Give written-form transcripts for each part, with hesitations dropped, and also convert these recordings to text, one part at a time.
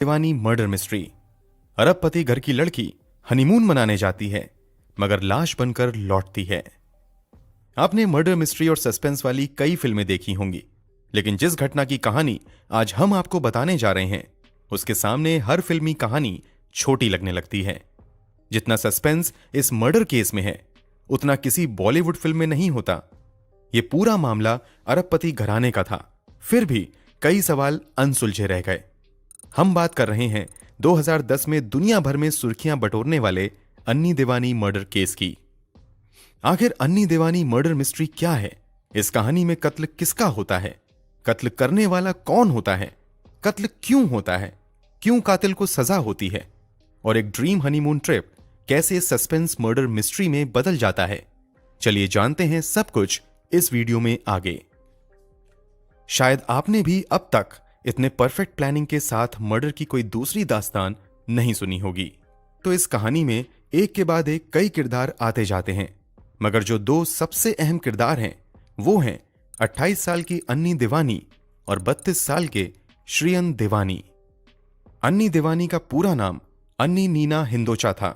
दीवानी murder mystery. अरबपति घर की लड़की हनीमून मनाने जाती है मगर लाश बनकर लौटती है। आपने मर्डर मिस्ट्री और सस्पेंस वाली कई फिल्में देखी होंगी, लेकिन जिस घटना की कहानी आज हम आपको बताने जा रहे हैं उसके सामने हर फिल्मी कहानी छोटी लगने लगती है। जितना सस्पेंस इस मर्डर केस में है उतना किसी बॉलीवुड फिल्म में नहीं होता। यह पूरा मामला अरबपति घराने का था, फिर भी कई सवाल अनसुलझे रह गए। हम बात कर रहे हैं 2010 में दुनिया भर में सुर्खियां बटोरने वाले अन्नी देवानी मर्डर केस की। आखिर अन्नी देवानी मर्डर मिस्ट्री क्या है? इस कहानी में कत्ल किसका होता है? कत्ल करने वाला कौन होता है? कत्ल क्यों होता है? क्यों कातिल को सजा होती है? और एक ड्रीम हनीमून ट्रिप कैसे सस्पेंस मर्डर मिस्ट्री में बदल जाता है? चलिए जानते हैं सब कुछ इस वीडियो में आगे। शायद आपने भी अब तक इतने परफेक्ट प्लानिंग के साथ मर्डर की कोई दूसरी दास्तान नहीं सुनी होगी। तो इस कहानी में एक के बाद एक कई किरदार आते जाते हैं, मगर जो दो सबसे अहम किरदार हैं वो हैं 28 साल की अन्नी देवानी और 32 साल के श्रियन देवानी। अन्नी देवानी का पूरा नाम अन्नी नीना हिंदोचा था।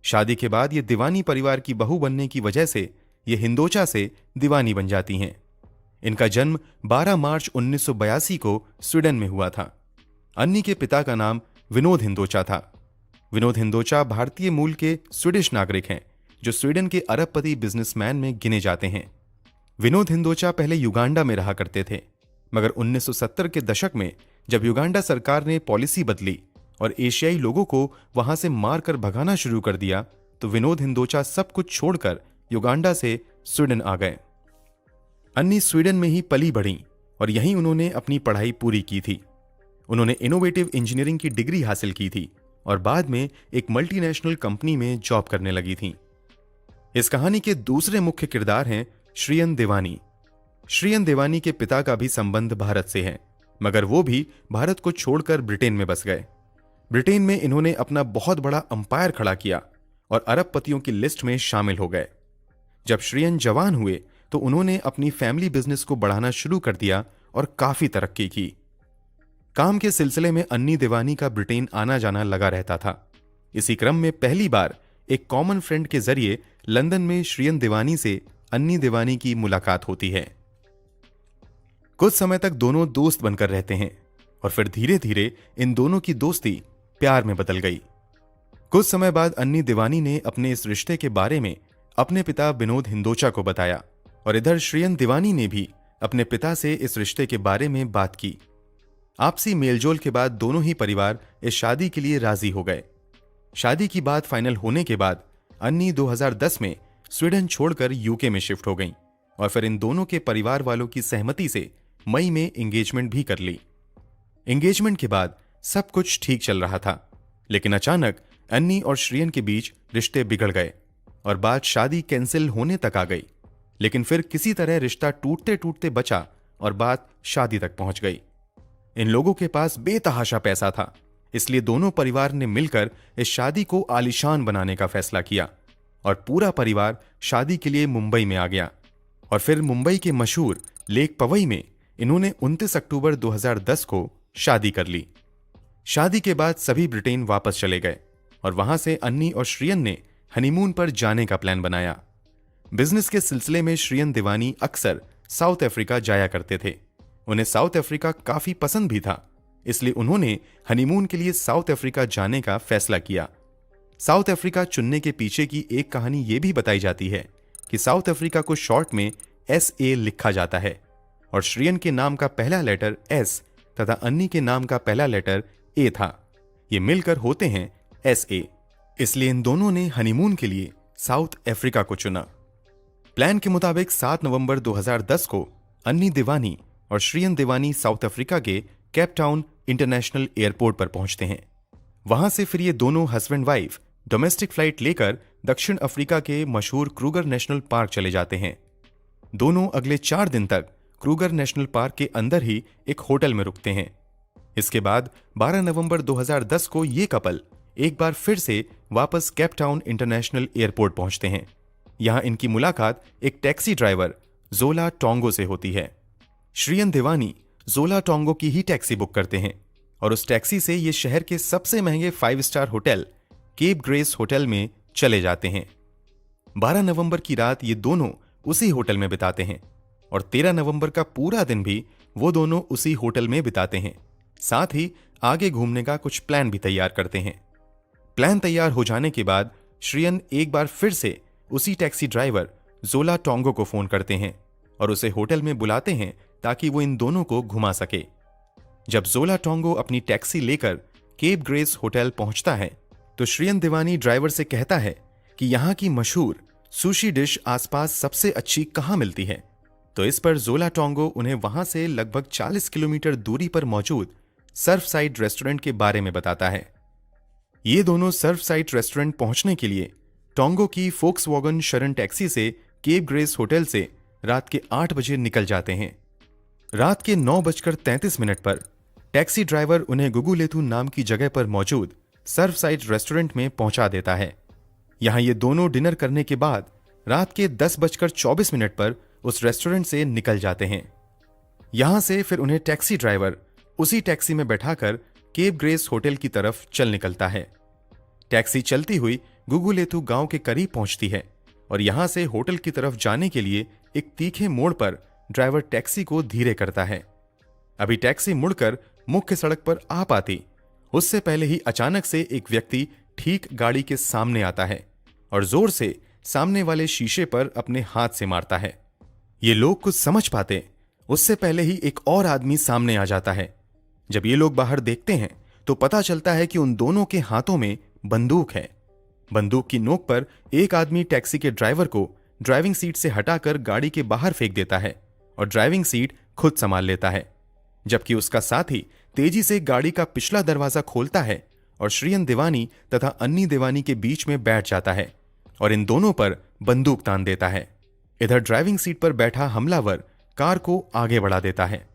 शादी के बाद ये देवानी परिवार की बहू बनने की वजह से ये हिंदोचा से दीवानी बन जाती हैं। इनका जन्म 12 मार्च 1982 को स्वीडन में हुआ था। अन्नी के पिता का नाम विनोद हिंदोचा था। विनोद हिंदोचा भारतीय मूल के स्वीडिश नागरिक हैं जो स्वीडन के अरबपति बिजनेसमैन में गिने जाते हैं। विनोद हिंदोचा पहले युगांडा में रहा करते थे, मगर 1970 के दशक में जब युगांडा सरकार ने पॉलिसी बदली और एशियाई लोगों को वहां से मारकर भगाना शुरू कर दिया, तो विनोद हिंदोचा सब कुछ छोड़कर युगांडा से स्वीडन आ गए। अन्नी स्वीडन में ही पली बढ़ी और यहीं उन्होंने अपनी पढ़ाई पूरी की थी। उन्होंने इनोवेटिव इंजीनियरिंग की डिग्री हासिल की थी और बाद में एक मल्टीनेशनल कंपनी में जॉब करने लगी थी। इस कहानी के दूसरे मुख्य किरदार हैं श्रियन देवानी। श्रियन देवानी के पिता का भी संबंध भारत से है, मगर वो भी भारत को छोड़कर ब्रिटेन में बस गए। ब्रिटेन में इन्होंने अपना बहुत बड़ा अंपायर खड़ा किया और अरबपतियों की लिस्ट में शामिल हो गए। जब श्रियन जवान हुए तो उन्होंने अपनी फैमिली बिजनेस को बढ़ाना शुरू कर दिया और काफी तरक्की की। काम के सिलसिले में अन्नी देवानी का ब्रिटेन आना जाना लगा रहता था। इसी क्रम में पहली बार एक कॉमन फ्रेंड के जरिए लंदन में श्रियन देवानी से अन्नी देवानी की मुलाकात होती है। कुछ समय तक दोनों दोस्त बनकर रहते हैं और फिर धीरे धीरे इन दोनों की दोस्ती प्यार में बदल गई। कुछ समय बाद अन्नी देवानी ने अपने इस रिश्ते के बारे में अपने पिता विनोद हिंदोचा को बताया और इधर श्रियन देवानी ने भी अपने पिता से इस रिश्ते के बारे में बात की। आपसी मेलजोल के बाद दोनों ही परिवार इस शादी के लिए राजी हो गए। शादी की बात फाइनल होने के बाद अन्नी 2010 में स्वीडन छोड़कर यूके में शिफ्ट हो गईं और फिर इन दोनों के परिवार वालों की सहमति से मई में एंगेजमेंट भी कर ली। एंगेजमेंट के बाद सब कुछ ठीक चल रहा था, लेकिन अचानक अन्नी और श्रियन के बीच रिश्ते बिगड़ गए और बात शादी कैंसिल होने तक आ गई। लेकिन फिर किसी तरह रिश्ता टूटते टूटते बचा और बात शादी तक पहुंच गई। इन लोगों के पास बेतहाशा पैसा था, इसलिए दोनों परिवार ने मिलकर इस शादी को आलीशान बनाने का फैसला किया और पूरा परिवार शादी के लिए मुंबई में आ गया। और फिर मुंबई के मशहूर लेक पवई में इन्होंने 29 अक्टूबर 2010 को शादी कर ली। शादी के बाद सभी ब्रिटेन वापस चले गए और वहां से अन्नी और श्रियन ने हनीमून पर जाने का प्लान बनाया। बिजनेस के सिलसिले में श्रियन देवानी अक्सर साउथ अफ्रीका जाया करते थे। उन्हें साउथ अफ्रीका काफी पसंद भी था, इसलिए उन्होंने हनीमून के लिए साउथ अफ्रीका जाने का फैसला किया। साउथ अफ्रीका चुनने के पीछे की एक कहानी यह भी बताई जाती है कि साउथ अफ्रीका को शॉर्ट में SA लिखा जाता है और श्रियन के नाम का पहला लेटर S तथा अन्नी के नाम का पहला लेटर A था। ये मिलकर होते हैं SA, इसलिए इन दोनों ने हनीमून के लिए साउथ अफ्रीका को चुना। प्लान के मुताबिक 7 नवंबर 2010 को अन्नी देवानी और श्रियन देवानी साउथ अफ्रीका के केप टाउन इंटरनेशनल एयरपोर्ट पर पहुंचते हैं। वहां से फिर ये दोनों हस्बैंड वाइफ डोमेस्टिक फ्लाइट लेकर दक्षिण अफ्रीका के मशहूर क्रूगर नेशनल पार्क चले जाते हैं। दोनों अगले 4 दिन तक क्रूगर नेशनल पार्क के अंदर ही एक होटल में रुकते हैं। इसके बाद 12 नवंबर 2010 को ये कपल एक बार फिर से वापस केप टाउन इंटरनेशनल एयरपोर्ट पहुंचते हैं। यहां इनकी मुलाकात एक टैक्सी ड्राइवर जोला टोंगो से होती है। श्रियन देवानी जोला टोंगो की ही टैक्सी बुक करते हैं और उस टैक्सी से ये शहर के सबसे महंगे 5 star hotel Cape grace hotel में चले जाते हैं। 12 नवंबर की रात ये दोनों उसी होटल में बिताते हैं और 13 नवंबर का पूरा दिन भी वो दोनों उसी होटल में बिताते हैं। साथ ही आगे घूमने का कुछ प्लान भी तैयार करते हैं। प्लान तैयार हो जाने के बाद श्रियन एक बार फिर से उसी टैक्सी ड्राइवर जोला टोंगो को फोन करते हैं और उसे होटल में बुलाते हैं ताकि वो इन दोनों को घुमा सके। जब जोला टोंगो अपनी टैक्सी लेकर केप ग्रेस होटल पहुंचता है तो श्रियन दिवानी ड्राइवर से कहता है कि यहाँ की मशहूर सुशी डिश आसपास सबसे अच्छी कहाँ मिलती है। तो इस पर जोला टोंगो उन्हें वहां से लगभग 40 किलोमीटर दूरी पर मौजूद सर्फ साइड रेस्टोरेंट के बारे में बताता है। ये दोनों सर्फ साइड रेस्टोरेंट पहुंचने के लिए टोंगो की फोक्सवैगन शरण टैक्सी से केप ग्रेस होटल से रात के 8 बजे निकल जाते हैं। रात के 9:33 पर टैक्सी ड्राइवर उन्हें गुगुलेतु नाम की जगह पर मौजूद सर्फ साइड रेस्टोरेंट में पहुंचा देता है। यहां ये दोनों डिनर करने के बाद रात के 10:24 पर उस रेस्टोरेंट से निकल जाते हैं। यहां से फिर उन्हें टैक्सी ड्राइवर उसी टैक्सी में बैठाकर केप ग्रेस होटल की तरफ चल निकलता है। टैक्सी चलती हुई गुगुलेतु गांव के करीब पहुंचती है और यहां से होटल की तरफ जाने के लिए एक तीखे मोड़ पर ड्राइवर टैक्सी को धीरे करता है। अभी टैक्सी मुड़कर मुख्य सड़क पर आ पाती उससे पहले ही अचानक से एक व्यक्ति ठीक गाड़ी के सामने आता है और जोर से सामने वाले शीशे पर अपने हाथ से मारता है। ये लोग कुछ समझ पाते उससे पहले ही एक और आदमी सामने आ जाता है। जब ये लोग बाहर देखते हैं तो पता चलता है कि उन दोनों के हाथों में बंदूक है। बंदूक की नोक पर एक आदमी टैक्सी के ड्राइवर को ड्राइविंग सीट से हटाकर गाड़ी के बाहर फेंक देता है और ड्राइविंग सीट खुद संभाल लेता है, जबकि उसका साथी तेजी से गाड़ी का पिछला दरवाजा खोलता है और श्रियन दिवानी तथा अन्नी दिवानी के बीच में बैठ जाता है और इन दोनों पर बंदूक तान देता है। इधर ड्राइविंग सीट पर बैठा हमलावर कार को आगे बढ़ा देता है।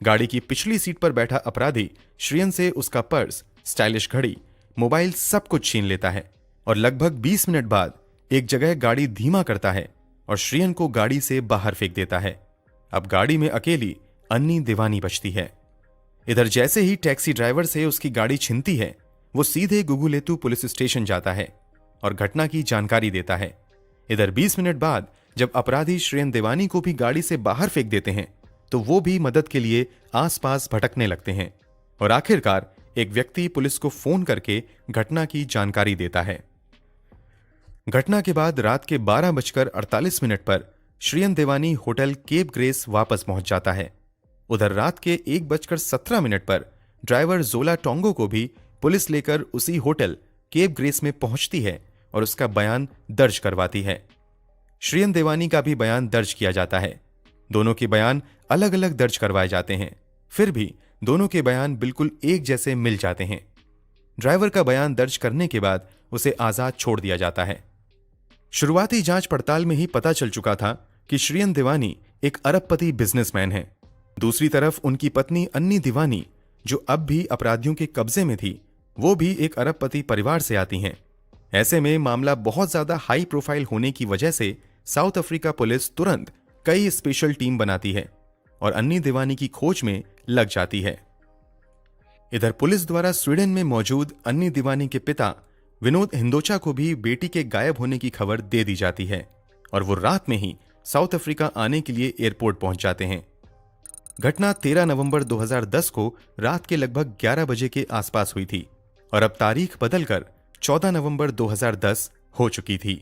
गाड़ी की पिछली सीट पर बैठा अपराधी श्रियन से उसका पर्स, स्टाइलिश घड़ी, मोबाइल सब कुछ छीन लेता है और लगभग 20 मिनट बाद एक जगह गाड़ी धीमा करता है और श्रियन को गाड़ी से बाहर फेंक देता है। अब गाड़ी में अकेली अन्नी दिवानी बचती है। इधर जैसे ही टैक्सी ड्राइवर से उसकी गाड़ी छिनती है वो सीधे गुगुलेतु पुलिस स्टेशन जाता है और घटना की जानकारी देता है। इधर 20 मिनट बाद जब अपराधी श्रियन दिवानी को भी गाड़ी से बाहर फेंक देते हैं तो वो भी मदद के लिए आसपास भटकने लगते हैं और आखिरकार एक व्यक्ति पुलिस को फोन करके घटना की जानकारी देता है। घटना के बाद रात के 12:48 पर श्रियन दिवानी होटल केप ग्रेस वापस पहुंच जाता है। उधर रात के 1:17 पर ड्राइवर जोला टोंगो को भी पुलिस लेकर उसी होटल केप ग्रेस में पहुंचती है और उसका बयान दर्ज करवाती है। श्रियन दिवानी का भी बयान दर्ज किया जाता है। दोनों के बयान अलग अलग दर्ज करवाए जाते हैं, फिर भी दोनों के बयान बिल्कुल एक जैसे मिल जाते हैं। ड्राइवर का बयान दर्ज करने के बाद उसे आजाद छोड़ दिया जाता है। शुरुआती जांच पड़ताल में ही पता चल चुका था कि श्रियन दिवानी एक अरबपति बिजनेसमैन है। दूसरी तरफ उनकी पत्नी अन्नी दिवानी, जो अब भी अपराधियों के कब्जे में थी, वो भी एक अरबपति परिवार से आती हैं। ऐसे में मामला बहुत ज्यादा हाई प्रोफाइल होने की वजह से साउथ अफ्रीका पुलिस तुरंत कई स्पेशल टीम बनाती है और अन्नी दिवानी की खोज में लग जाती है। इधर पुलिस द्वारा स्वीडन में मौजूद अन्नी दिवानी के पिता विनोद हिंदोचा को भी बेटी के गायब होने की खबर दे दी जाती है और वो रात में ही साउथ अफ्रीका आने के लिए एयरपोर्ट पहुंच जाते हैं। घटना 13 नवंबर 2010 को रात के लगभग 11 बजे के आसपास हुई थी और अब तारीख बदलकर 14 नवंबर 2010 हो चुकी थी।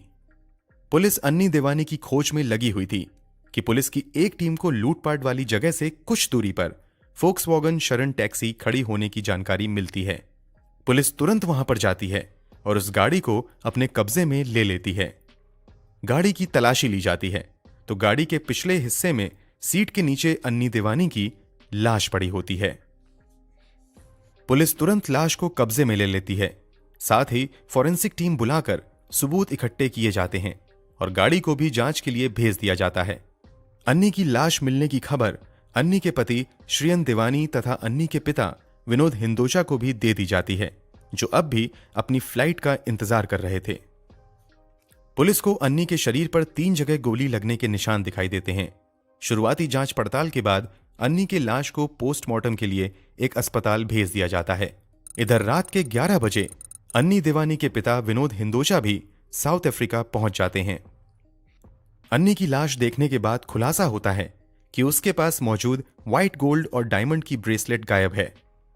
पुलिस अन्नी दिवानी की खोज में लगी हुई थी कि पुलिस की एक टीम को लूटपाट वाली जगह से कुछ दूरी पर फोक्सवैगन शरण टैक्सी खड़ी होने की जानकारी मिलती है। पुलिस तुरंत वहां पर जाती है और उस गाड़ी को अपने कब्जे में ले लेती है। गाड़ी की तलाशी ली जाती है तो गाड़ी के पिछले हिस्से में सीट के नीचे अन्नी दिवानी की लाश पड़ी होती है। पुलिस तुरंत लाश को कब्जे में ले लेती है। साथ ही फॉरेंसिक टीम बुलाकर सबूत इकट्ठे किए जाते हैं और गाड़ी को भी जांच के लिए भेज दिया जाता है। अन्नी की लाश मिलने की खबर अन्नी के पति श्रियन दिवानी तथा अन्नी के पिता विनोद हिंदोचा को भी दे दी जाती है, जो अब भी अपनी फ्लाइट का इंतजार कर रहे थे। पुलिस को अन्नी के शरीर पर 3 जगह गोली लगने के निशान दिखाई देते हैं। शुरुआती जांच पड़ताल के बाद अन्नी की लाश को पोस्टमार्टम के लिए एक अस्पताल भेज दिया जाता है। इधर रात के 11 बजे अन्नी देवानी के पिता विनोद हिंदोचा भी साउथ अफ्रीका पहुंच जाते हैं। अन्नी की लाश देखने के बाद खुलासा होता है कि उसके पास मौजूद व्हाइट गोल्ड और डायमंड की ब्रेसलेट गायब है,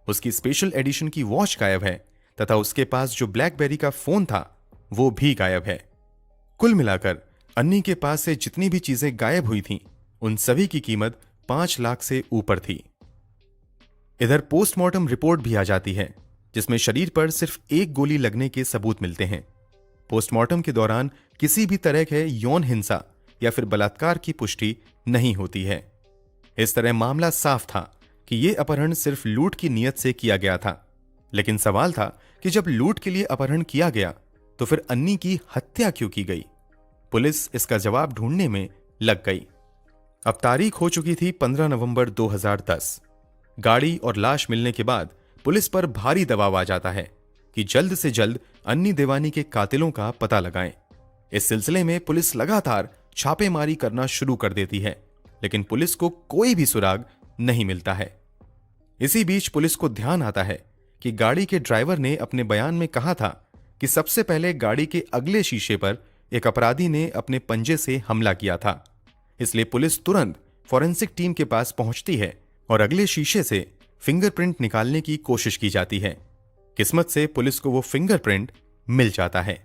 उसकी स्पेशल एडिशन की वॉच गायब है तथा उसके पास जो ब्लैकबेरी का फोन था वो भी गायब है। कुल मिलाकर अन्नी के पास से जितनी भी चीजें गायब हुई थीं, उन सभी की कीमत 5 लाख से ऊपर थी। इधर पोस्टमार्टम रिपोर्ट भी आ जाती है जिसमें शरीर पर सिर्फ एक गोली लगने के सबूत मिलते हैं। पोस्टमार्टम के दौरान किसी भी तरह के यौन हिंसा या फिर बलात्कार की पुष्टि नहीं होती है। इस तरह मामला साफ था कि यह अपहरण सिर्फ लूट की नीयत से किया गया था। लेकिन सवाल था कि जब लूट के लिए अपहरण किया गया तो फिर अन्नी की हत्या क्यों की गई? पुलिस इसका जवाब ढूंढने में लग गई। अब तारीख हो चुकी थी 15 नवंबर 2010। गाड़ी और लाश मिलने के बाद पुलिस पर भारी दबाव आ जाता है कि जल्द से जल्द अन्नी देवानी के कातिलों का पता लगाएं। इस सिलसिले में पुलिस लगातार छापेमारी करना शुरू कर देती है, लेकिन पुलिस को कोई भी सुराग नहीं मिलता है। इसी बीच पुलिस को ध्यान आता है कि गाड़ी के ड्राइवर ने अपने बयान में कहा था कि सबसे पहले गाड़ी के अगले शीशे पर एक अपराधी ने अपने पंजे से हमला किया था। इसलिए पुलिस तुरंत फॉरेंसिक टीम के पास पहुंचती है और अगले शीशे से फिंगरप्रिंट निकालने की कोशिश की जाती है। किस्मत से पुलिस को वो फिंगरप्रिंट मिल जाता है।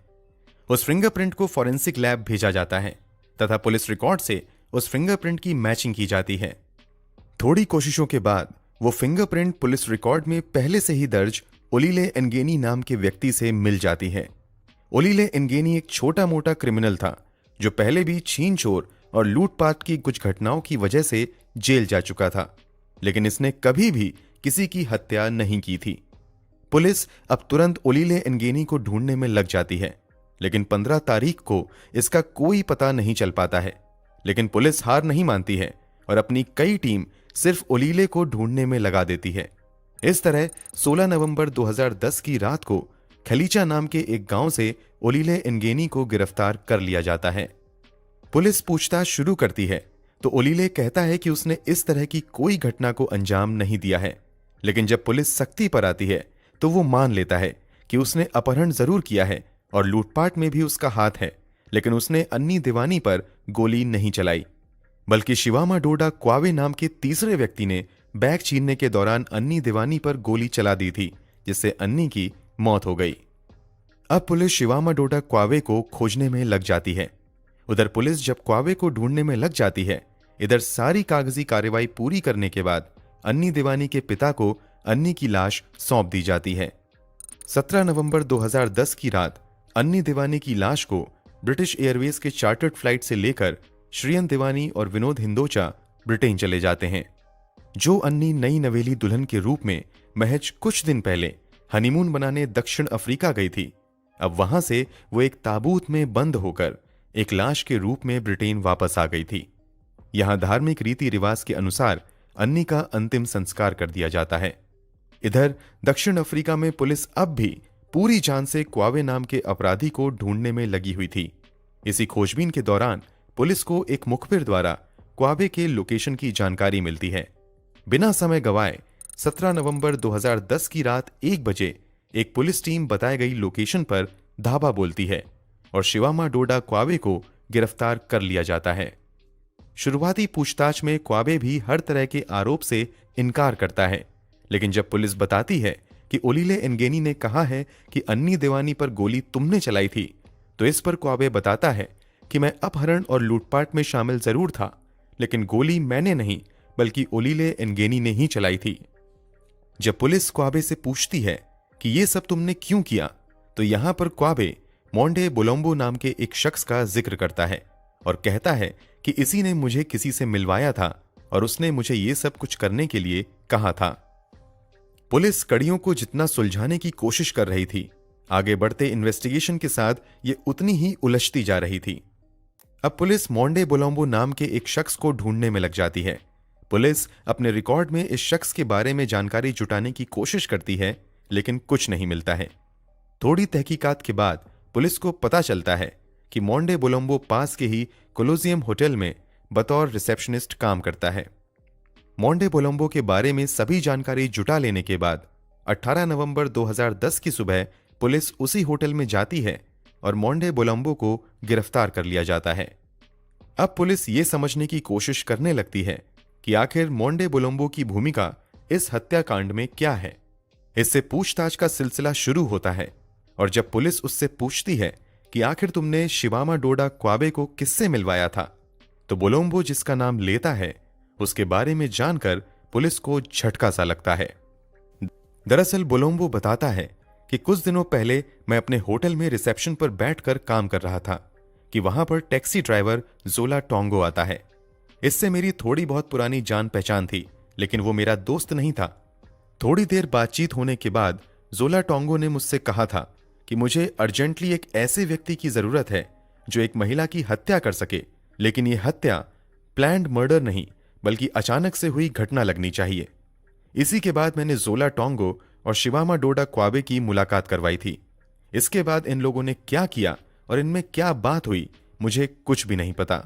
उस फिंगरप्रिंट को फॉरेंसिक लैब भेजा जाता है तथा पुलिस रिकॉर्ड से उस फिंगरप्रिंट की मैचिंग की जाती है। थोड़ी कोशिशों के बाद वो फिंगरप्रिंट पुलिस रिकॉर्ड में पहले से ही दर्ज ओलिले एनगेनी नाम के व्यक्ति से मिल जाती है। ओलिले एनगेनी एक छोटा मोटा क्रिमिनल था जो पहले भी छीन चोर और लूटपाट की कुछ घटनाओं की वजह से जेल जा चुका था, लेकिन इसने कभी भी किसी की हत्या नहीं की थी। पुलिस अब तुरंत ओलिले एनगेनी को ढूंढने में लग जाती है, लेकिन 15 तारीख को इसका कोई पता नहीं चल पाता है। लेकिन पुलिस हार नहीं मानती है और अपनी कई टीम सिर्फ ओलिले को ढूंढने में लगा देती है। इस तरह 16 नवंबर 2010 की रात को खलीचा नाम के एक गांव से ओलिले एनगेनी को गिरफ्तार कर लिया जाता है। पुलिस पूछताछ शुरू करती है तो ओलिले कहता है कि उसने इस तरह की कोई घटना को अंजाम नहीं दिया है, लेकिन जब पुलिस सख्ती पर आती है तो वो मान लेता है कि उसने अपहरण जरूर किया है और लूटपाट में भी उसका हाथ है, लेकिन उसने अन्नी देवानी पर गोली नहीं चलाई, बल्कि शिवामा डोडा क्वावे नाम के तीसरे व्यक्ति ने बैग छीनने के दौरान अन्नी देवानी पर गोली चला दी थी, जिससे अन्नी की मौत हो गई। अब पुलिस शिवामा डोडा क्वावे को खोजने में लग जाती है। उधर पुलिस जब क्वावे को ढूंढने में लग जाती है, इधर सारी कागजी कार्रवाई पूरी करने के बाद अन्नी देवानी के पिता को अन्नी की लाश सौंप दी जाती है। 17 नवंबर 2010 की रात अन्नी देवानी की लाश को ब्रिटिश एयरवेज के चार्टर्ड फ्लाइट से लेकर श्रियन देवानी और विनोद हिंदोचा ब्रिटेन चले जाते हैं। जो अन्नी नई नवेली दुल्हन के रूप में महज कुछ दिन पहले हनीमून मनाने दक्षिण अफ्रीका गई थी, अब वहां से वो एक ताबूत में बंद होकर एक लाश के रूप में ब्रिटेन वापस आ गई थी। यहां धार्मिक रीति रिवाज के अनुसार अन्नी का अंतिम संस्कार कर दिया जाता है। इधर दक्षिण अफ्रीका में पुलिस अब भी पूरी जान से क्वावे नाम के अपराधी को ढूंढने में लगी हुई थी। इसी खोजबीन के दौरान पुलिस को एक मुखबिर द्वारा क्वावे के लोकेशन की जानकारी मिलती है। बिना समय गवाए 17 नवंबर 2010 की रात 1 बजे एक पुलिस टीम बताई गई लोकेशन पर धावा बोलती है और शिवामा डोडा क्वावे को गिरफ्तार कर लिया जाता है। शुरुआती पूछताछ में क्वावे भी हर तरह के आरोप से इनकार करता है, लेकिन जब पुलिस बताती है कि ओलिले एनगेनी ने कहा है कि अन्नी देवानी पर गोली तुमने चलाई थी, तो इस पर क्वावे बताता है कि मैं अपहरण और लूटपाट में शामिल जरूर था, लेकिन गोली मैंने नहीं बल्कि ओलिले एनगेनी ने ही चलाई थी। जब पुलिस क्वावे से पूछती है कि यह सब तुमने क्यों किया, तो यहां पर क्वावे मोंडे बोलोम्बो नाम के एक शख्स का जिक्र करता है और कहता है कि इसी ने मुझे किसी से मिलवाया था और उसने मुझे ये सब कुछ करने के लिए कहा था। पुलिस कड़ियों को जितना सुलझाने की कोशिश कर रही थी, आगे बढ़ते इन्वेस्टिगेशन के साथ ये उतनी ही उलझती जा रही थी। अब पुलिस मोंडे बोलोम्बो नाम के एक शख्स को ढूंढने में लग जाती है। पुलिस अपने रिकॉर्ड में इस शख्स के बारे में जानकारी जुटाने की कोशिश करती है, लेकिन कुछ नहीं मिलता है। थोड़ी तहकीकात के बाद पुलिस को पता चलता है कि मोंडे बोलोम्बो पास के ही कोलोजियम होटल में बतौर रिसेप्शनिस्ट काम करता है। मोंडे बोलोम्बो के बारे में सभी जानकारी जुटा लेने के बाद 18 नवंबर 2010 की सुबह पुलिस उसी होटल में जाती है और मोंडे बोलोम्बो को गिरफ्तार कर लिया जाता है। अब पुलिस ये समझने की कोशिश करने लगती है कि आखिर मोंडे बोलोम्बो की भूमिका इस हत्याकांड में क्या है। इससे पूछताछ का सिलसिला शुरू होता है और जब पुलिस उससे पूछती है कि आखिर तुमने शिवामा डोडा क्वाबे को किससे मिलवाया था, तो बोलोम्बो जिसका नाम लेता है उसके बारे में जानकर पुलिस को झटका सा लगता है। दरअसल बोलोम्बो बताता है कि कुछ दिनों पहले मैं अपने होटल में रिसेप्शन पर बैठकर काम कर रहा था कि वहां पर टैक्सी ड्राइवर जोला टोंगो आता है। इससे मेरी थोड़ी बहुत पुरानी जान पहचान थी, लेकिन वो मेरा दोस्त नहीं था। थोड़ी देर बातचीत होने के बाद जोला टोंगो ने मुझसे कहा था कि मुझे अर्जेंटली एक ऐसे व्यक्ति की जरूरत है जो एक महिला की हत्या कर सके, लेकिन ये हत्या प्लान्ड मर्डर नहीं बल्कि अचानक से हुई घटना लगनी चाहिए। इसी के बाद मैंने जोला टोंगो और शिवामा डोडा क्वाबे की मुलाकात करवाई थी। इसके बाद इन लोगों ने क्या किया और इनमें क्या बात हुई मुझे कुछ भी नहीं पता।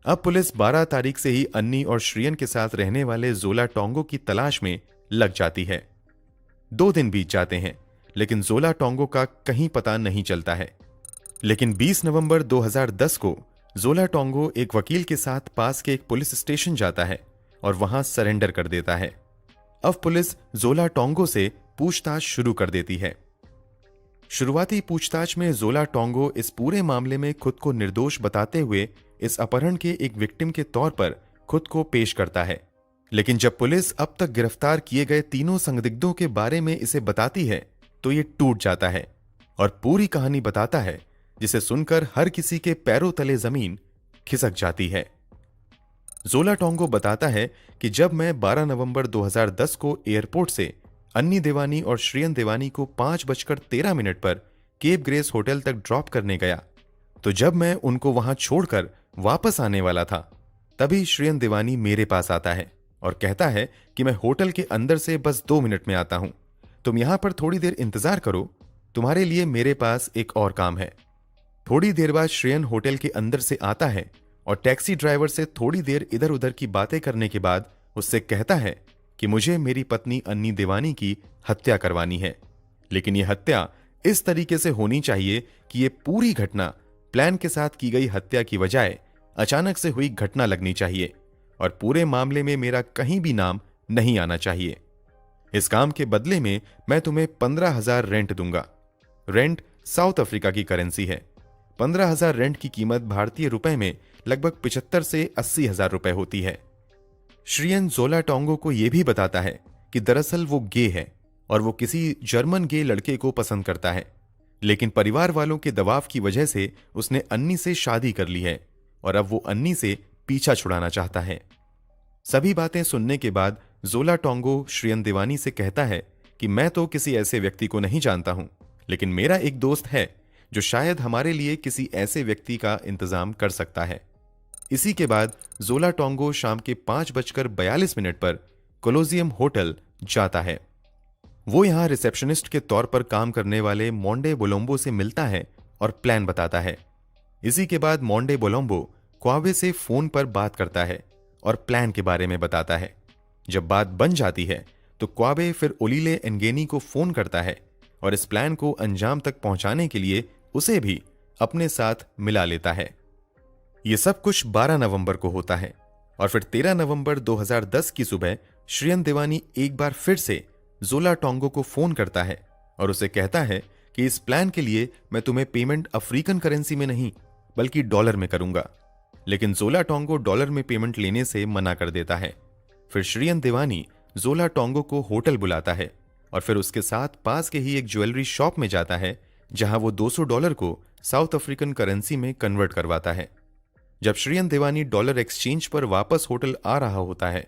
अब पुलिस 12 तारीख से ही अन्नी और श्रियन के साथ रहने वाले जोला टोंगो की तलाश में लग जाती है। 2 दिन बीत जाते हैं, लेकिन जोला टोंगो का कहीं पता नहीं चलता है। लेकिन 20 नवंबर 2010 को जोला टोंगो एक वकील के साथ पास के एक पुलिस स्टेशन जाता है और वहां सरेंडर कर देता है। अब पुलिस जोला टोंगो से पूछताछ शुरू कर देती है। शुरुआती पूछताछ में जोला टोंगो इस पूरे मामले में खुद को निर्दोष बताते हुए इस अपहरण के एक विक्टिम के तौर पर खुद को पेश करता है। लेकिन जब पुलिस अब तक गिरफ्तार किए गए तीनों संदिग्धों के बारे में इसे बताती है तो ये टूट जाता है और पूरी कहानी बताता है, जिसे सुनकर हर किसी के पैरों तले जमीन खिसक जाती है। जोला टोंगो बताता है कि जब मैं 12 नवंबर 2010 को एयरपोर्ट से अन्नी देवानी और श्रियन देवानी को 5:13 पर केप ग्रेस होटल तक ड्रॉप करने गया, तो जब मैं उनको वहां छोड़कर वापस आने वाला था तभी श्रियन देवानी मेरे पास आता है और कहता है कि मैं होटल के अंदर से बस 2 मिनट में आता हूं, तुम यहां पर थोड़ी देर इंतजार करो, तुम्हारे लिए मेरे पास एक और काम है। थोड़ी देर बाद श्रियन होटल के अंदर से आता है और टैक्सी ड्राइवर से थोड़ी देर इधर उधर की बातें करने के बाद उससे कहता है कि मुझे मेरी पत्नी अन्नी देवानी की हत्या करवानी है, लेकिन यह हत्या इस तरीके से होनी चाहिए कि यह पूरी घटना प्लान के साथ की गई हत्या की बजाय अचानक से हुई घटना लगनी चाहिए और पूरे मामले में मेरा कहीं भी नाम नहीं आना चाहिए। इस काम के बदले में मैं तुम्हें 15,000 रेंट दूंगा। रेंट साउथ अफ्रीका की करेंसी है। 15,000 रेंट की कीमत भारतीय रुपए में लगभग 75 से 80,000 रुपए होती है। श्रियन जोला टोंगो को यह भी बताता है कि दरअसल वो गे है और वो किसी जर्मन गे लड़के को पसंद करता है, लेकिन परिवार वालों के दबाव की वजह से उसने अन्नी से शादी कर ली है और अब वो अन्नी से पीछा छुड़ाना चाहता है। सभी बातें सुनने के बाद जोला टोंगो श्रियन देवानी से कहता है कि मैं तो किसी ऐसे व्यक्ति को नहीं जानता हूं, लेकिन मेरा एक दोस्त है जो शायद हमारे लिए किसी ऐसे व्यक्ति का इंतजाम कर सकता है। इसी के बाद जोला टोंगो शाम के 5:42 पर कोलोजियम होटल जाता है। वो यहां रिसेप्शनिस्ट के तौर पर काम करने वाले मोंडे बोलोम्बो से मिलता है और प्लान बताता है। इसी के बाद मोंडे बोलोम्बो क्वाबे से फोन पर बात करता है और प्लान के बारे में बताता है। जब बात बन जाती है तो क्वाबे फिर ओलिले एंगेनी को फोन करता है और इस प्लान को अंजाम तक पहुंचाने के लिए उसे भी अपने साथ मिला लेता है। यह सब कुछ 12 नवंबर को होता है और फिर 13 नवंबर 2010 की सुबह श्रियन देवानी एक बार फिर से जोला टोंगो को फोन करता है और उसे कहता है कि इस प्लान के लिए मैं तुम्हें पेमेंट अफ्रीकन करेंसी में नहीं बल्कि डॉलर में करूंगा, लेकिन जोला टोंगो डॉलर में पेमेंट लेने से मना कर देता है। फिर श्रियन देवानी जोला टोंगो को होटल बुलाता है और फिर उसके साथ पास के ही एक ज्वेलरी शॉप में जाता है जहां वो $200 को साउथ अफ्रीकन करेंसी में कन्वर्ट करवाता है। जब श्रियन देवानी डॉलर एक्सचेंज पर वापस होटल आ रहा होता है,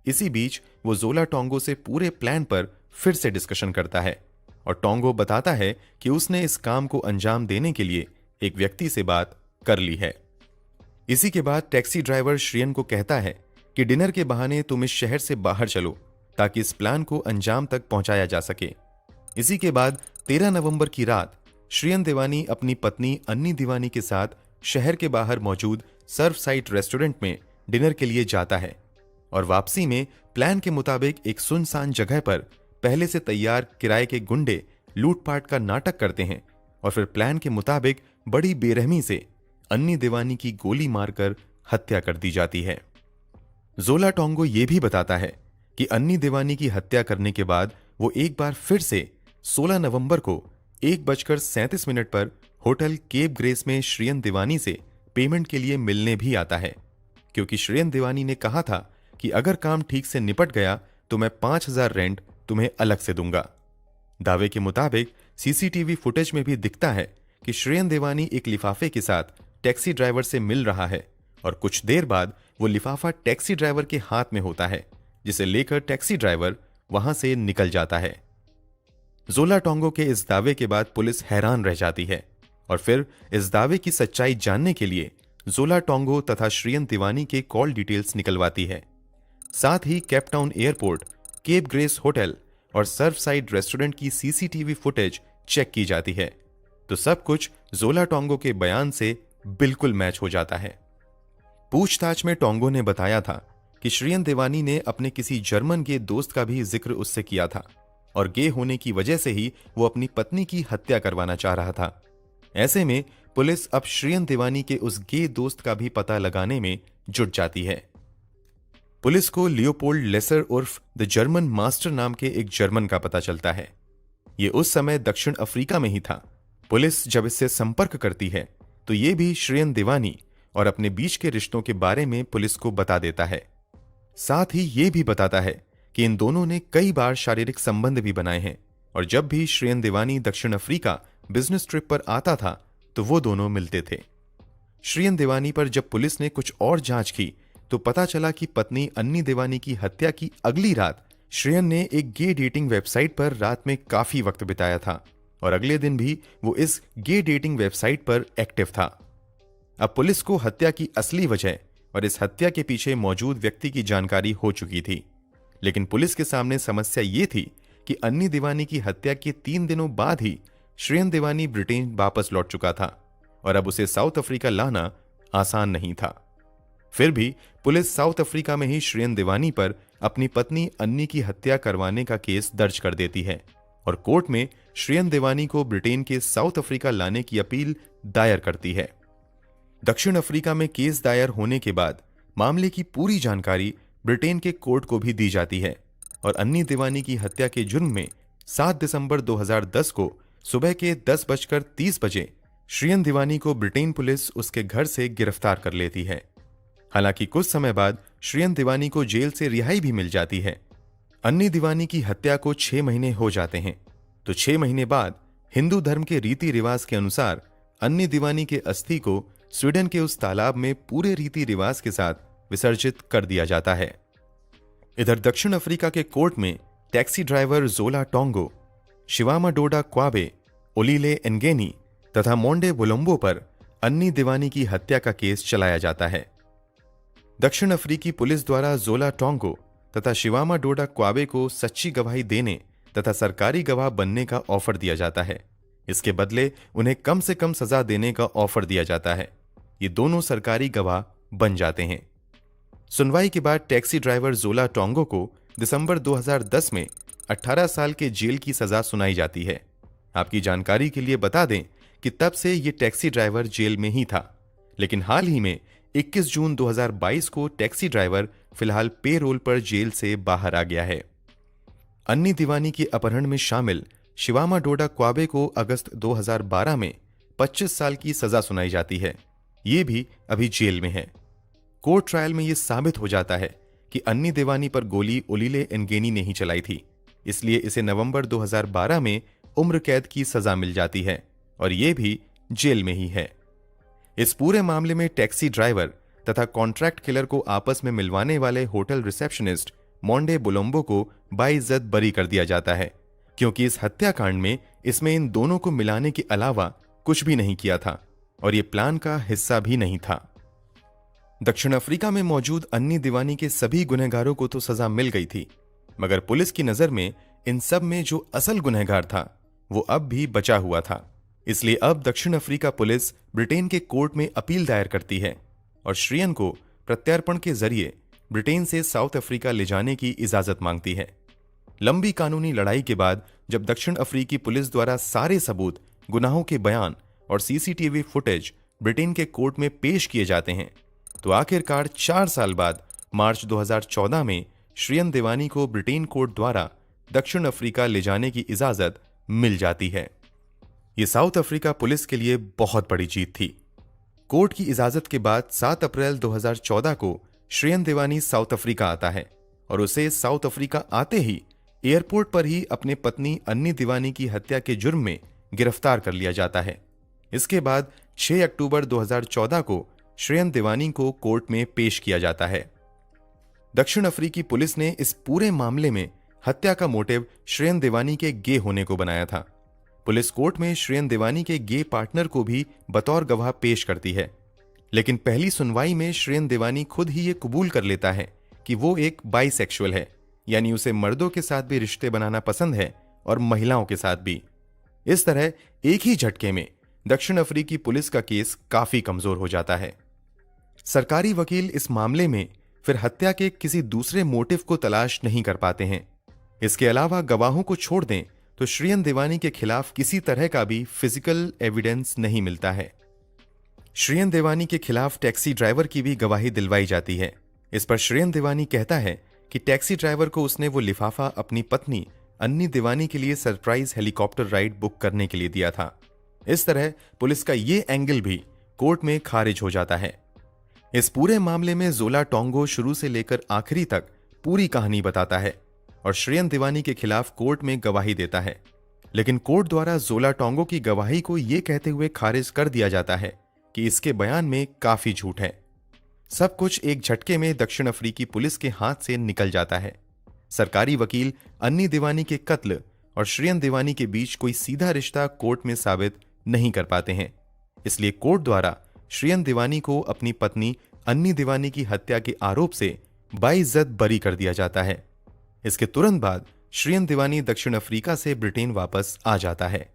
इसी बीच वो जोला टोंगो से पूरे प्लान पर फिर से डिस्कशन करता है और टोंगो बताता है कि उसने इस काम को अंजाम देने के लिए एक व्यक्ति से बात कर ली है। इसी के बाद टैक्सी ड्राइवर श्रियन को कहता है कि डिनर के बहाने तुम इस शहर से बाहर चलो ताकि इस प्लान को अंजाम तक पहुंचाया जा सके। इसी के बाद 13 नवंबर की रात श्रियन देवानी अपनी पत्नी अन्नी देवानी के साथ शहर के बाहर मौजूद सर्फ साइट रेस्टोरेंट में डिनर के लिए जाता है और वापसी में प्लान के मुताबिक एक सुनसान जगह पर पहले से तैयार किराए के गुंडे लूटपाट का नाटक करते हैं और फिर प्लान के मुताबिक बड़ी बेरहमी से अन्नी दीवानी की गोली मारकर हत्या कर दी जाती है। जोला टोंगो यह भी बताता है कि अन्नी दीवानी की हत्या करने के बाद वो एक बार फिर से 16 नवंबर को 1:37 पर होटल केप ग्रेस में श्रियन दीवानी से पेमेंट के लिए मिलने भी आता है, क्योंकि श्रियन दीवानी ने कहा था कि अगर काम ठीक से निपट गया तो मैं 5,000 रेंट तुम्हें अलग से दूंगा। दावे के मुताबिक सीसीटीवी फुटेज में भी दिखता है कि श्रियन दीवानी एक लिफाफे के साथ टैक्सी ड्राइवर से मिल रहा है और कुछ देर बाद वो लिफाफा टैक्सी ड्राइवर के हाथ में होता है, जिसे लेकर टैक्सी ड्राइवर वहां से निकल जाता है। जोला टोंगो के इस दावे के बाद पुलिस हैरान रह जाती है और फिर इस दावे की सच्चाई जानने के लिए जोला टोंगो तथा श्रियन दीवानी के कॉल डिटेल्स निकलवाती है। साथ ही Cape Town airport, cape grace hotel और सर्फसाइड रेस्टोरेंट की सीसीटीवी फुटेज चेक की जाती है, तो सब कुछ जोला टोंगो के बयान से बिल्कुल मैच हो जाता है। पूछताछ में टोंगो ने बताया था कि श्रियन दीवानी ने अपने किसी जर्मन गे दोस्त का भी जिक्र उससे किया था और गे होने की वजह से ही वो अपनी पत्नी की हत्या करवाना चाह रहा था। ऐसे में पुलिस अब श्रियन दीवानी के उस गे दोस्त का भी पता लगाने में जुट जाती है। पुलिस को लियोपोल्ड लेसर उर्फ द जर्मन मास्टर नाम के एक जर्मन का पता चलता है। ये उस समय दक्षिण अफ्रीका में ही था। पुलिस जब इससे संपर्क करती है तो ये भी श्रियन दीवानी और अपने बीच के रिश्तों के बारे में पुलिस को बता देता है। साथ ही ये भी बताता है कि इन दोनों ने कई बार शारीरिक संबंध भी बनाए हैं और जब भी श्रियन दीवानी दक्षिण अफ्रीका बिजनेस ट्रिप पर आता था तो वो दोनों मिलते थे। श्रियन दीवानी पर जब पुलिस ने कुछ और जांच की तो पता चला कि पत्नी अन्नी दीवानी की हत्या की अगली रात श्रियन ने एक गे डेटिंग वेबसाइट पर रात में काफी वक्त बिताया था और अगले दिन भी वो इस गे डेटिंग वेबसाइट पर एक्टिव था। अब पुलिस को हत्या की असली वजह और इस हत्या के पीछे मौजूद व्यक्ति की जानकारी हो चुकी थी, लेकिन पुलिस के सामने समस्या ये थी कि अन्नी दीवानी की हत्या के 3 दिनों बाद ही श्रियन दीवानी ब्रिटेन वापस लौट चुका था और अब उसे साउथ अफ्रीका लाना आसान नहीं था। फिर भी पुलिस साउथ अफ्रीका में ही श्रियन दीवानी पर अपनी पत्नी अन्नी की हत्या करवाने का केस दर्ज कर देती है और कोर्ट में श्रियन दीवानी को ब्रिटेन के साउथ अफ्रीका लाने की अपील दायर करती है। दक्षिण अफ्रीका में केस दायर होने के बाद मामले की पूरी जानकारी ब्रिटेन के कोर्ट को भी दी जाती है और अन्नी दीवानी की हत्या के जुर्म में 7 दिसंबर 2010 को सुबह के 10:30 बजे श्रियन दीवानी को ब्रिटेन पुलिस उसके घर से गिरफ्तार कर लेती है। हालांकि कुछ समय बाद श्रियन दीवानी को जेल से रिहाई भी मिल जाती है। अन्नी दीवानी की हत्या को 6 महीने हो जाते हैं, तो 6 महीने बाद हिंदू धर्म के रीति रिवाज के अनुसार अन्नी दीवानी के अस्थि को स्वीडन के उस तालाब में पूरे रीति रिवाज के साथ विसर्जित कर दिया जाता है। इधर दक्षिण अफ्रीका के कोर्ट में टैक्सी ड्राइवर जोला टोंगो, शिवामाडोडा क्वाबे, ओलीले एनगेनी तथा मोंडे बुलोम्बो पर अन्नी दीवानी की हत्या का केस चलाया जाता है। दक्षिण अफ्रीकी पुलिस द्वारा जोला टोंगो तथा शिवामाडोडा क्वाबे को सच्ची गवाही देने तथा सरकारी गवाह बनने का ऑफर दिया जाता है। इसके बदले उन्हें कम से कम सजा देने का ऑफर दिया जाता है। ये दोनों सरकारी गवाह बन जाते हैं। सुनवाई के बाद टैक्सी ड्राइवर जोला टोंगो को दिसंबर 2010 में 18 साल के जेल की सजा सुनाई जाती है। आपकी जानकारी के लिए बता दें कि तब से ये टैक्सी ड्राइवर जेल में ही था, लेकिन हाल ही में 21 जून 2022 को टैक्सी ड्राइवर फिलहाल पे रोल पर जेल से बाहर आ गया है। अन्नी दीवानी के अपहरण में शामिल शिवामाडोडा क्वाबे को अगस्त 2012 में 25 साल की सजा सुनाई जाती है। ये भी अभी जेल में है। कोर्ट ट्रायल में यह साबित हो जाता है कि अन्नी दीवानी पर गोली ओलीले एनगेनी ने ही चलाई थी, इसलिए इसे नवंबर 2012 में उम्र कैद की सजा मिल जाती है और यह भी जेल में ही है। इस पूरे मामले में टैक्सी ड्राइवर तथा कॉन्ट्रैक्ट किलर को आपस में मिलवाने वाले होटल रिसेप्शनिस्ट मोंडे बुलोम्बो को बाइज्जत बरी कर दिया जाता है, क्योंकि इस हत्याकांड में इसमें इन दोनों को मिलाने के अलावा कुछ भी नहीं किया था और यह प्लान का हिस्सा भी नहीं था। दक्षिण अफ्रीका में मौजूद अन्नी दीवानी के सभी गुनहगारों को तो सजा मिल गई थी, मगर पुलिस की नजर में इन सब में जो असल गुनहगार था वो अब भी बचा हुआ था। इसलिए अब दक्षिण अफ्रीका पुलिस ब्रिटेन के कोर्ट में अपील दायर करती है और श्रियन को प्रत्यार्पण के जरिए ब्रिटेन से साउथ अफ्रीका ले जाने की इजाजत मांगती है। लंबी कानूनी लड़ाई के बाद जब दक्षिण अफ्रीकी पुलिस द्वारा सारे सबूत, गुनाहों के बयान और सीसीटीवी फुटेज ब्रिटेन के कोर्ट में पेश किए जाते हैं, तो आखिरकार 4 साल बाद मार्च 2014 में श्रियन देवानी को ब्रिटेन कोर्ट द्वारा दक्षिण अफ्रीका ले जाने की इजाजत मिल जाती है। यह साउथ अफ्रीका पुलिस के लिए बहुत बड़ी जीत थी। कोर्ट की इजाजत के बाद 7 अप्रैल 2014 को श्रियन देवानी साउथ अफ्रीका आता है और उसे साउथ अफ्रीका आते ही एयरपोर्ट पर ही अपने पत्नी अन्नी दीवानी की हत्या के जुर्म में गिरफ्तार कर लिया जाता है। इसके बाद 6 अक्टूबर 2014 को श्रियन देवानी को कोर्ट में पेश किया जाता है। दक्षिण अफ्रीकी पुलिस ने इस पूरे मामले में हत्या का मोटिव श्रियन देवानी के गे होने को बनाया था। पुलिस कोर्ट में श्रियन देवानी के गे पार्टनर को भी बतौर गवाह पेश करती है, लेकिन पहली सुनवाई में श्रियन देवानी खुद ही ये कबूल कर लेता है कि वो एक बाइसेक्सुअल है, यानी उसे मर्दों के साथ भी रिश्ते बनाना पसंद है और महिलाओं के साथ भी। इस तरह एक ही झटके में दक्षिण अफ्रीकी पुलिस का केस काफी कमजोर हो जाता है। सरकारी वकील इस मामले में फिर हत्या के किसी दूसरे मोटिव को तलाश नहीं कर पाते हैं। इसके अलावा गवाहों को छोड़ दें तो श्रियन देवानी के खिलाफ किसी तरह का भी फिजिकल एविडेंस नहीं मिलता है। श्रियन देवानी के खिलाफ टैक्सी ड्राइवर की भी गवाही दिलवाई जाती है। इस पर श्रियन देवानी कहता है कि टैक्सी ड्राइवर को उसने वो लिफाफा अपनी पत्नी अन्नी दीवानी के लिए सरप्राइज हेलीकॉप्टर राइड बुक करने के लिए दिया था। इस तरह पुलिस का ये एंगल भी कोर्ट में खारिज हो जाता है। इस पूरे मामले में जोला टोंगो शुरू से लेकर आखिरी तक पूरी कहानी बताता है और श्रियन देवानी के खिलाफ कोर्ट में गवाही देता है, लेकिन कोर्ट द्वारा जोला टोंगो की गवाही को यह कहते हुए खारिज कर दिया जाता है कि इसके बयान में काफी झूठ है। सब कुछ एक झटके में दक्षिण अफ्रीकी पुलिस के हाथ से निकल जाता है। सरकारी वकील अन्नी दीवानी के कत्ल और श्रियन देवानी के बीच कोई सीधा रिश्ता कोर्ट में साबित नहीं कर पाते हैं। इसलिए कोर्ट द्वारा श्रियन देवानी को अपनी पत्नी अन्नी दीवानी की हत्या के आरोप से बाइज्जत बरी कर दिया जाता है। इसके तुरंत बाद श्रियन देवानी दक्षिण अफ्रीका से ब्रिटेन वापस आ जाता है।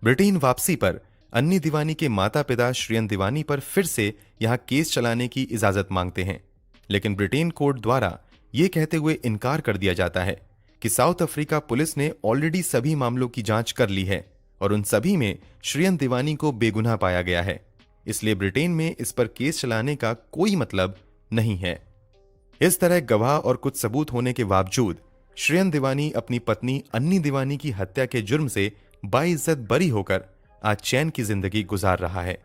ब्रिटेन वापसी पर अन्नी दीवानी के माता पिता श्रियन देवानी पर फिर से यहां केस चलाने की इजाजत मांगते हैं, लेकिन ब्रिटेन कोर्ट द्वारा यह कहते हुए इनकार कर दिया जाता है कि साउथ अफ्रीका पुलिस ने ऑलरेडी सभी मामलों की जांच कर ली है और उन सभी में श्रियन देवानी को बेगुनाह पाया गया है, इसलिए ब्रिटेन में इस पर केस चलाने का कोई मतलब नहीं है। इस तरह गवाह और कुछ सबूत होने के बावजूद श्रियन देवानी अपनी पत्नी अन्नी दीवानी की हत्या के जुर्म से बाइज्जत बरी होकर आज चैन की जिंदगी गुजार रहा है।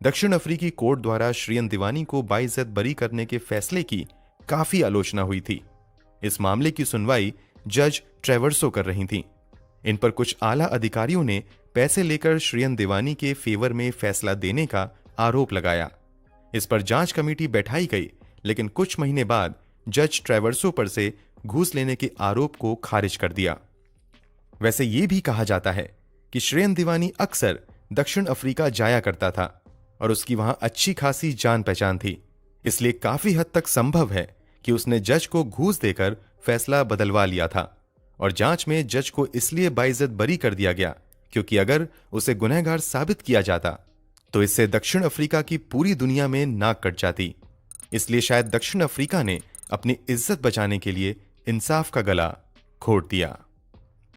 दक्षिण अफ्रीकी कोर्ट द्वारा श्रियन देवानी को बाइज्जत बरी करने के फैसले की काफी आलोचना हुई थी। इस मामले की सुनवाई जज ट्रेवर्सो कर रही थी। इन पर कुछ आला अधिकारियों ने पैसे लेकर श्रियन देवानी के फेवर में फैसला देने का आरोप लगाया। इस पर जांच कमेटी बैठाई गई, लेकिन कुछ महीने बाद जज ट्रेवर्सो पर से घूस लेने के आरोप को खारिज कर दिया। वैसे यह भी कहा जाता है कि श्रियन देवानी अक्सर दक्षिण अफ्रीका जाया करता था और उसकी वहां अच्छी खासी जान पहचान थी, इसलिए काफी हद तक संभव है कि उसने जज को घूस देकर फैसला बदलवा लिया था और जांच में जज को इसलिए बाइज्जत बरी कर दिया गया क्योंकि अगर उसे गुनहगार साबित किया जाता तो इससे दक्षिण अफ्रीका की पूरी दुनिया में नाक कट जाती। इसलिए शायद दक्षिण अफ्रीका ने अपनी इज्जत बचाने के लिए इंसाफ का गला घोट दिया।